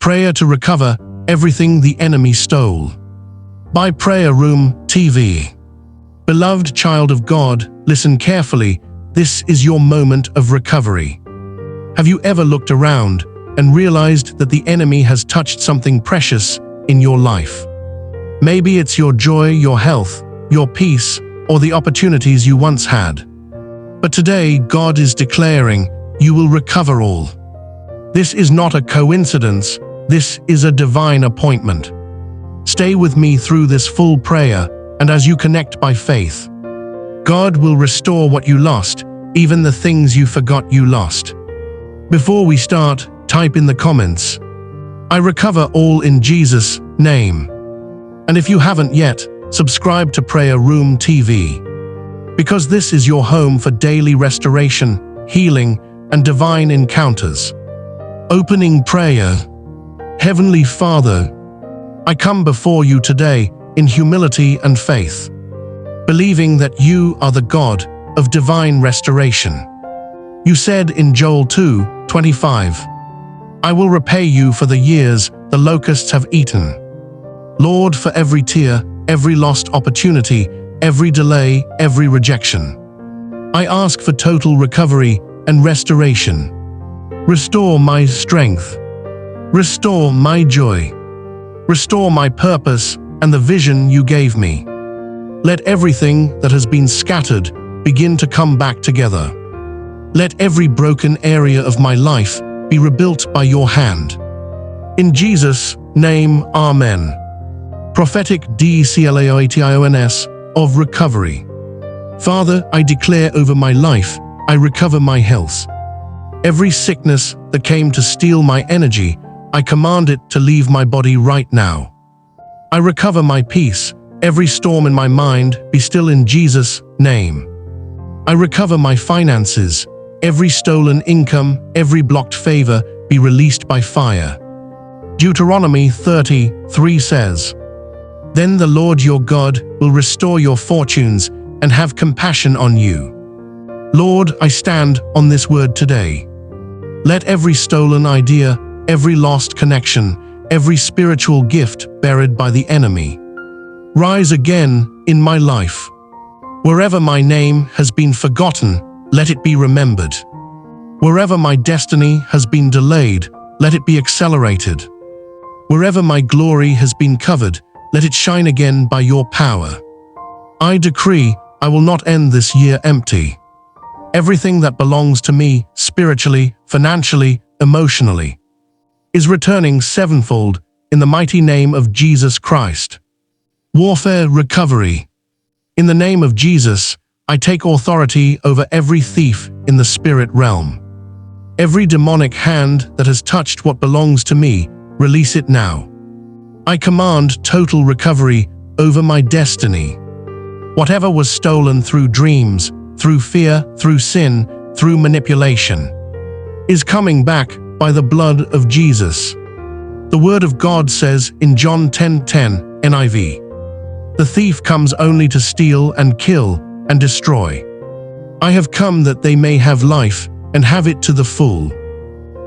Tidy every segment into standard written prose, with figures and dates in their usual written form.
Prayer to recover everything the enemy stole. By Prayer Room TV. Beloved child of God, listen carefully. This is your moment of recovery. Have you ever looked around and realized that the enemy has touched something precious in your life? Maybe it's your joy, your health, your peace, or the opportunities you once had. But today, God is declaring, you will recover all. This is not a coincidence, this is a divine appointment. Stay with me through this full prayer, and as you connect by faith, God will restore what you lost, even the things you forgot you lost. Before we start, type in the comments, I recover all in Jesus' name. And if you haven't yet, subscribe to Prayer Room TV. Because this is your home for daily restoration, healing, and divine encounters. Opening prayer. Heavenly Father, I come before you today in humility and faith, believing that you are the God of divine restoration. You said in Joel 2:25, I will repay you for the years the locusts have eaten. Lord, for every tear, every lost opportunity, every delay, every rejection, I ask for total recovery and restoration. Restore my strength. Restore my joy. Restore my purpose and the vision you gave me. Let everything that has been scattered begin to come back together. Let every broken area of my life be rebuilt by your hand. In Jesus' name, Amen. Prophetic declaration of recovery. Father, I declare over my life, I recover my health. Every sickness that came to steal my energy, I command it to leave my body right now. I recover my peace. Every storm in my mind, be still in Jesus' name. I recover my finances. Every stolen income, every blocked favor, be released by fire. Deuteronomy 30:3 says, Then the Lord your God will restore your fortunes and have compassion on you. Lord, I stand on this word today. Let every stolen idea, every lost connection, every spiritual gift buried by the enemy, rise again in my life. Wherever my name has been forgotten, let it be remembered. Wherever my destiny has been delayed, let it be accelerated. Wherever my glory has been covered, let it shine again by your power. I decree I will not end this year empty. Everything that belongs to me, spiritually, financially, emotionally, is returning sevenfold in the mighty name of Jesus Christ. Warfare recovery. In the name of Jesus, I take authority over every thief in the spirit realm. Every demonic hand that has touched what belongs to me, release it now. I command total recovery over my destiny. Whatever was stolen through dreams, through fear, through sin, through manipulation, is coming back by the blood of Jesus. The Word of God says in John 10:10 NIV, The thief comes only to steal and kill and destroy. I have come that they may have life and have it to the full.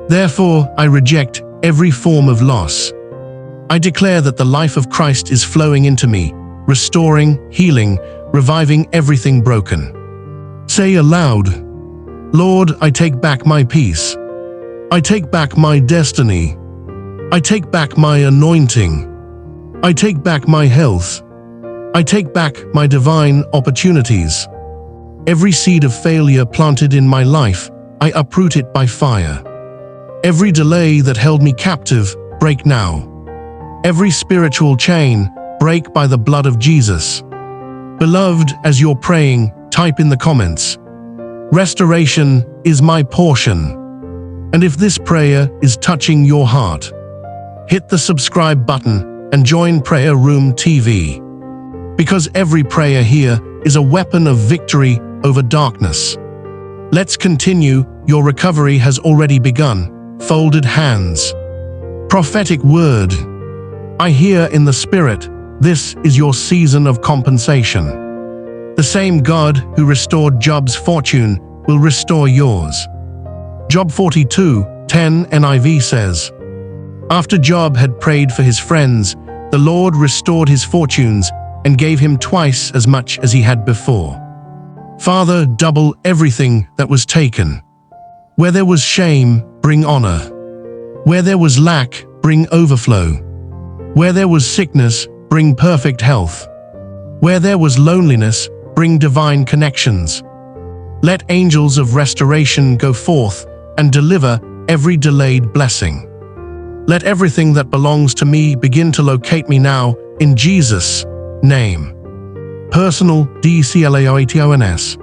Therefore, I reject every form of loss. I declare that the life of Christ is flowing into me, restoring, healing, reviving everything broken. Say aloud, Lord, I take back my peace. I take back my destiny. I take back my anointing. I take back my health. I take back my divine opportunities. Every seed of failure planted in my life, I uproot it by fire. Every delay that held me captive, break now. Every spiritual chain, break by the blood of Jesus. Beloved, as you're praying, type in the comments, Restoration is my portion. And if this prayer is touching your heart, hit the subscribe button and join Prayer Room TV. Because every prayer here is a weapon of victory over darkness. Let's continue. Your recovery has already begun. Folded hands. Prophetic word. I hear in the Spirit, this is your season of compensation. The same God who restored Job's fortune will restore yours. Job 42:10 NIV says, After Job had prayed for his friends, the Lord restored his fortunes and gave him twice as much as he had before. Father, double everything that was taken. Where there was shame, bring honor. Where there was lack, bring overflow. Where there was sickness, bring perfect health. Where there was loneliness, bring divine connections. Let angels of restoration go forth and deliver every delayed blessing. Let everything that belongs to me begin to locate me now, in Jesus' name. Personal DCLAITONS.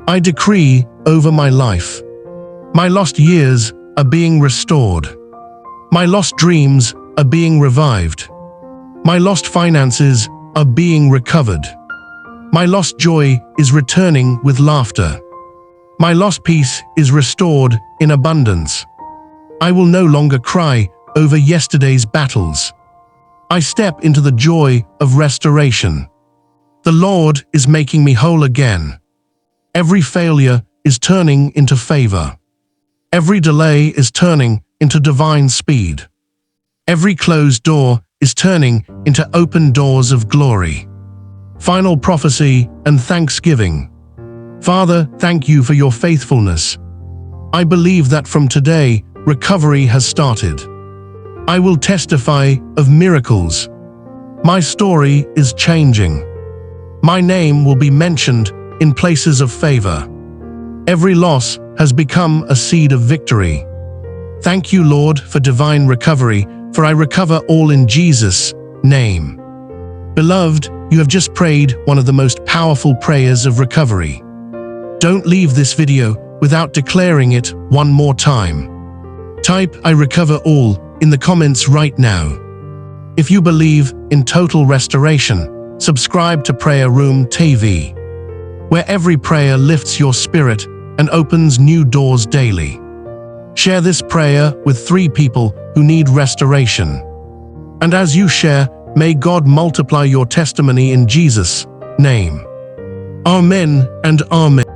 I decree over my life. My lost years are being restored. My lost dreams are being revived. My lost finances are being recovered. My lost joy is returning with laughter. My lost peace is restored in abundance. I will no longer cry over yesterday's battles. I step into the joy of restoration. The Lord is making me whole again. Every failure is turning into favor. Every delay is turning into divine speed. Every closed door is turning into open doors of glory. Final prophecy and thanksgiving. Father, thank you for your faithfulness. I believe that from today, recovery has started. I will testify of miracles. My story is changing. My name will be mentioned in places of favor. Every loss has become a seed of victory. Thank you, Lord, for divine recovery, for I recover all in Jesus' name. Beloved, you have just prayed one of the most powerful prayers of recovery. Don't leave this video without declaring it one more time. Type "I recover all" in the comments right now. If you believe in total restoration, subscribe to Prayer Room TV, where every prayer lifts your spirit and opens new doors daily. Share this prayer with 3 people who need restoration. And as you share, may God multiply your testimony in Jesus' name. Amen and amen.